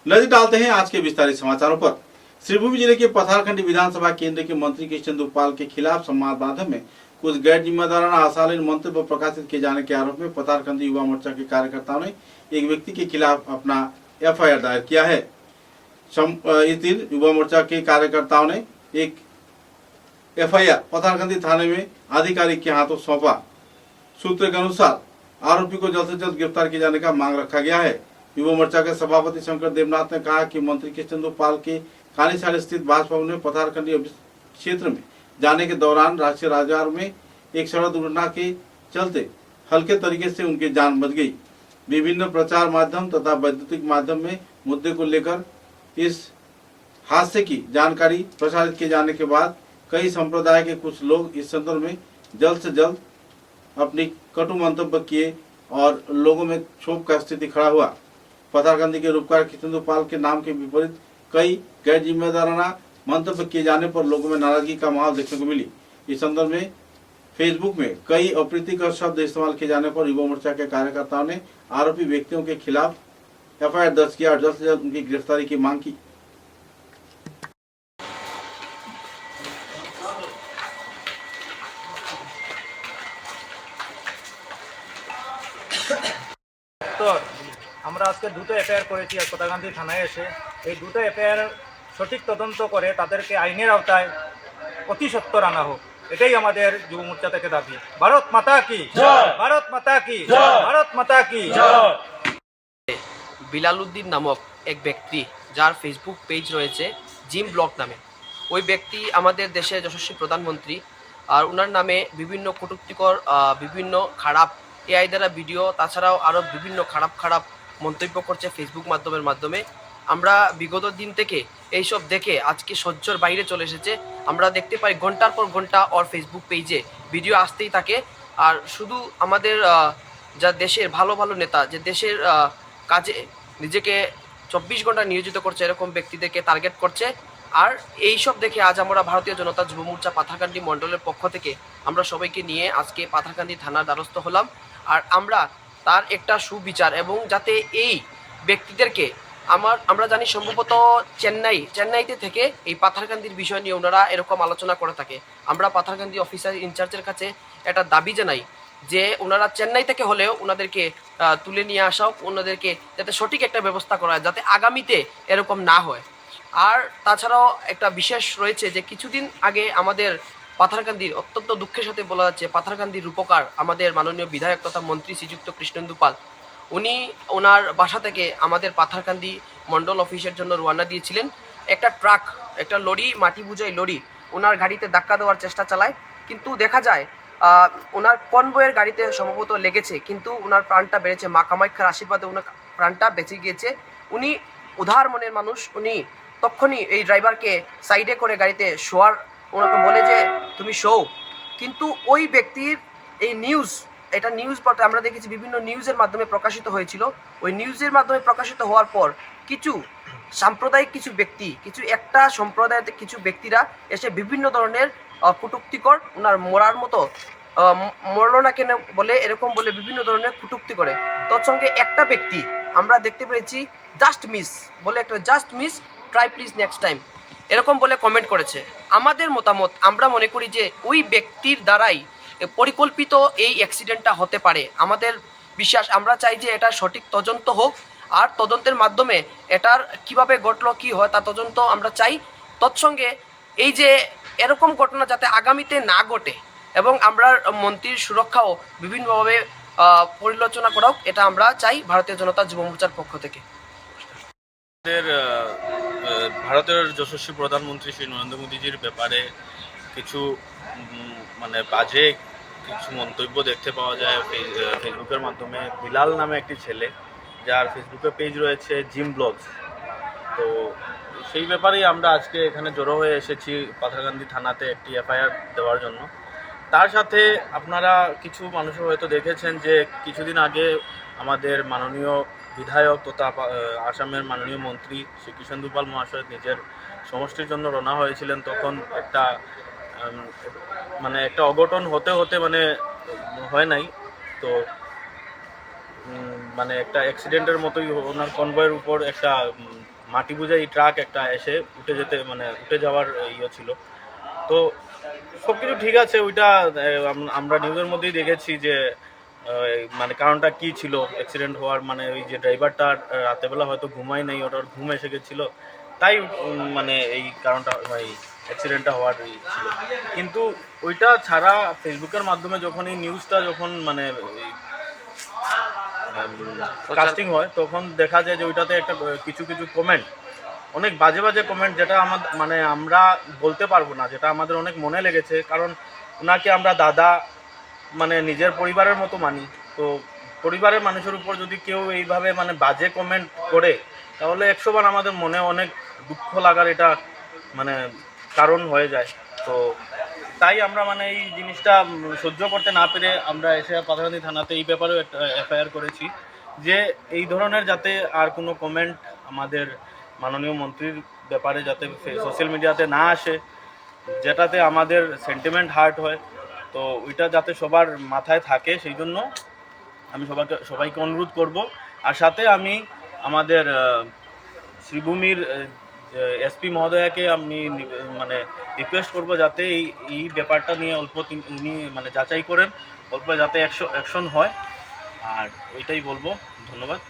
नजर डालते हैं आज के विस्तारित समाचारों पर। श्रीभूमि जिले के पथारखंडी विधानसभा केंद्र के मंत्री कृष्णेंदु पाल के खिलाफ समाज माध्यम में कुछ गैर जिम्मेदाराना अशालीन मंतव्य प्रकाशित किए जाने के आरोप में पथारखंडी युवा मोर्चा के कार्यकर्ताओं ने एक व्यक्ति के खिलाफ अपना एफआईआर दायर किया है। इस दिन युवा मोर्चा के कार्यकर्ताओं ने एक एफआईआर पथारखंडी थाने में आधिकारिक के हाथों सौंपा। सूत्र के अनुसार आरोपी को जल्द से जल्द गिरफ्तार किए जाने का मांग रखा गया है। युवा मोर्चा के सभापति शंकर देवनाथ ने कहा कि मंत्री कृष्णेंदु पाल के कानीसार स्थित भाजपा भवन में पथारखंडी क्षेत्र में जाने के दौरान राष्ट्रीय राजमार्ग में एक सड़क दुर्घटना के चलते हल्के तरीके से उनकी जान बच गई। विभिन्न प्रचार माध्यम तथा वैद्युतिक माध्यम में मुद्दे को लेकर इस हादसे की जानकारी प्रसारित किए जाने के बाद कई संप्रदाय के कुछ लोग इस संदर्भ में जल्द से जल्द अपनी कटु मंतव्य किए और लोगों में क्षोभ का स्थिति खड़ा हुआ। पथारखंडी के रूपकार कृष्णेंदु पाल के नाम के विपरीत कई गैर जिम्मेदाराना मंतव्य किए जाने पर लोगों में नाराजगी का माहौल देखने को मिली। इस संदर्भ में फेसबुक में कई अप्रीतिकर शब्द इस्तेमाल किए जाने पर युवा मोर्चा के कार्यकर्ताओं ने आरोपी व्यक्तियों के खिलाफ एफआईआर दर्ज किया और जल्द से जल्द उनकी गिरफ्तारी की मांग की। তো আমরা আজকে দুটো এফআইআর করেছি আর পতাকান্দি থানায় এসে এই দুটো এফআইআর সঠিক তদন্ত করে তাদেরকে আইনের আওতায় অতি সত্বর আনা হোক, এটাই আমাদের যুব মোর্চা থেকে দাবি। ভারত মাতা কি জয়, ভারত মাতা কি জয়, ভারত মাতা কি জয়। বিলাল উদ্দিন নামক এক ব্যক্তি যার ফেসবুক পেজ রয়েছে জিম ব্লগ নামে, ওই ব্যক্তি আমাদের দেশের যশস্বী প্রধানমন্ত্রী আর ওনার নামে বিভিন্ন কটূক্তিকর বিভিন্ন খারাপ এআই দ্বারা ভিডিও তাছাড়াও আরও বিভিন্ন খারাপ মন্তব্য করছে ফেসবুক মাধ্যমে। আমরা বিগত দিন থেকে এইসব দেখে আজকে সহ্যর বাইরে চলে এসেছে। আমরা দেখতে পাই ঘন্টার পর ঘন্টা ওর ফেসবুক পেজে ভিডিও আসতেই থাকে আর শুধু আমাদের যা দেশের ভালো নেতা যে দেশের কাজে নিজেকে 24 ঘন্টা নিয়োজিত করছে এরকম ব্যক্তিদেরকে টার্গেট করছে। আর এইসব দেখে আজ আমরা ভারতীয় জনতা যুব মোর্চা পাথারকান্দি মণ্ডলের পক্ষ থেকে আমরা সবাইকে নিয়ে আজকে পাথারকান্দি থানার দ্বারস্থ হলাম। আর আমরা তার একটা সুবিচার এবং যাতে এই ব্যক্তিদেরকে আমরা জানি সম্ভবত চেন্নাইতে থেকে এই পাথারকান্দির বিষয় নিয়ে ওনারা এরকম আলোচনা করে থাকে। আমরা পাথারকান্দি অফিসার ইনচার্জের কাছে একটা দাবি জানাই যে ওনারা চেন্নাই থেকে হলেও ওনাদেরকে তুলে নিয়ে আসা হোক, ওনাদেরকে যাতে সঠিক একটা ব্যবস্থা করা হয় যাতে আগামীতে এরকম না হয়। আর তাছাড়াও একটা বিশেষ রয়েছে যে কিছুদিন আগে আমাদের পাথারকান্দির অত্যন্ত দুঃখের সাথে বলা যাচ্ছে পাথারকান্দির রূপকার আমাদের মাননীয় বিধায়ক তথা মন্ত্রী শ্রীযুক্ত কৃষ্ণেন্দু পাল উনি ওনার বাসা থেকে আমাদের পাথারকান্দি মণ্ডল অফিসের জন্য রওনা দিয়েছিলেন। একটা ট্রাক একটা লরি মাটি বোঝাই লরি ওনার গাড়িতে ধাক্কা দেওয়ার চেষ্টা চালায়, কিন্তু দেখা যায় ওনার কনভয়ের গাড়িতে সম্ভবত লেগেছে, কিন্তু ওনার প্রাণটা বেড়েছে। মা কামাখ্যার আশীর্বাদে ওনার প্রাণটা বেঁচে গিয়েছে। উনি উদার মনের মানুষ, উনি তখনই এই ড্রাইভারকে সাইডে করে গাড়িতে শোয়ার ওনাকে বলে যে তুমি শো, কিন্তু ওই ব্যক্তির এই এটা নিউজ পত্রে আমরা দেখেছি বিভিন্ন নিউজের মাধ্যমে প্রকাশিত হয়েছিল। ওই নিউজের মাধ্যমে প্রকাশিত হওয়ার পর কিছু সাম্প্রদায়িক কিছু একটা সম্প্রদায়ের কিছু ব্যক্তিরা এসে বিভিন্ন ধরনের কটূক্তিকর ওনার মরার মতো মরল না কেন বলে এরকম বলে বিভিন্ন ধরনের কটূক্তি করে। তৎসঙ্গে একটা ব্যক্তি আমরা দেখতে পেয়েছি just miss try please next time এরকম বলে কমেন্ট করেছে। আমাদের মতামত আমরা মনে করি যে ওই ব্যক্তির দ্বারাই পরিকল্পিত এই অ্যাক্সিডেন্টটা হতে পারে। আমাদের বিশ্বাস, আমরা চাই যে এটা সঠিক তদন্ত হোক আর তদন্তের মাধ্যমে এটার কিভাবে ঘটলো কি হয় তা তদন্ত আমরা চাই। তৎসঙ্গে এই যে এরকম ঘটনা যাতে আগামীতে না ঘটে এবং আমরা মন্ত্রীর সুরক্ষাও বিভিন্নভাবে পরিচালনা করা হোক, এটা আমরা চাই ভারতীয় জনতা যুব মোর্চার পক্ষ থেকে। ভারতের যশস্বী প্রধানমন্ত্রী শ্রী নরেন্দ্র মোদীজির ব্যাপারে কিছু বাজে কিছু মন্তব্য দেখতে পাওয়া যায় ফেসবুকের মাধ্যমে। বিলাল নামে একটি ছেলে যার ফেসবুকে পেজ রয়েছে জিম ব্লগস, তো সেই ব্যাপারেই আমরা আজকে এখানে জড়ো হয়ে এসেছি পাথারকান্দি থানাতে একটি এফআইআর দেওয়ার জন্য। তার সাথে আপনারা কিছু মানুষ হয়তো দেখেছেন যে কিছুদিন আগে আমাদের মাননীয় বিধায়ক তথা আসামের মাননীয় মন্ত্রী শ্রী কৃষ্ণেন্দু পাল মহাশয় নিজের সমষ্টির জন্য রওনা হয়েছিলেন। তখন একটা অঘটন হতে হয় নাই, তো একটা অ্যাক্সিডেন্টের মতোই ওনার কনভয়ের উপর একটা মাটি বোঝাই ট্রাক একটা এসে উঠে যাওয়ার ইয়ে ছিল। তো সব কিছু ঠিক আছে, ওইটা আমরা নিউজের মধ্যেই দেখেছি যে মানে কারণটা কি ছিল অ্যাক্সিডেন্ট হওয়ার, মানে ওই যে ড্রাইভারটা রাতেবেলা হয়তো ঘুমায় নেই, ওটার ঘুম এসে গেছিলো, তাই মানে এই কারণটা অ্যাক্সিডেন্টটা হওয়ার ছিল। কিন্তু ওইটা ছাড়া ফেসবুকের মাধ্যমে যখন এই নিউজটা মানে কাস্টিং হয়, তখন দেখা যায় যে ওইটাতে একটা কিছু কমেন্ট, অনেক বাজে বাজে কমেন্ট, যেটা মানে আমরা বলতে পারবো না, যেটা আমাদের অনেক মনে লেগেছে। কারণ ওনাকে আমরা দাদা, মানে নিজের পরিবারের মতো মানি। তো পরিবারের মানুষের উপর যদি কেউ এইভাবে মানে বাজে কমেন্ট করে, তাহলে 100 বার আমাদের মনে অনেক দুঃখ লাগার এটা মানে কারণ হয়ে যায়। তো তাই আমরা মানে এই জিনিসটা সহ্য করতে না পেরে আমরা এসে পাথারকান্দি থানাতে এই ব্যাপারেও একটা এফআইআর করেছি, যে এই ধরনের যাতে আর কোনো কমেন্ট আমাদের মাননীয় মন্ত্রীর ব্যাপারে যাতে সোশ্যাল মিডিয়াতে না আসে, যেটাতে আমাদের সেন্টিমেন্ট হার্ট হয়। তো ওইটা যাতে সবার মাথায় থাকে, সেই জন্য আমি সবাইকে অনুরোধ করব। আর সাথে আমি আমাদের শ্রীভূমির এসপি মহোদয়াকে আমি মানে রিকোয়েস্ট করব, যাতে এই ব্যাপারটা নিয়ে উনি মানে যাচাই করেন, অল্প যাতে অ্যাকশন হয়। আর ওইটাই বলবো। ধন্যবাদ।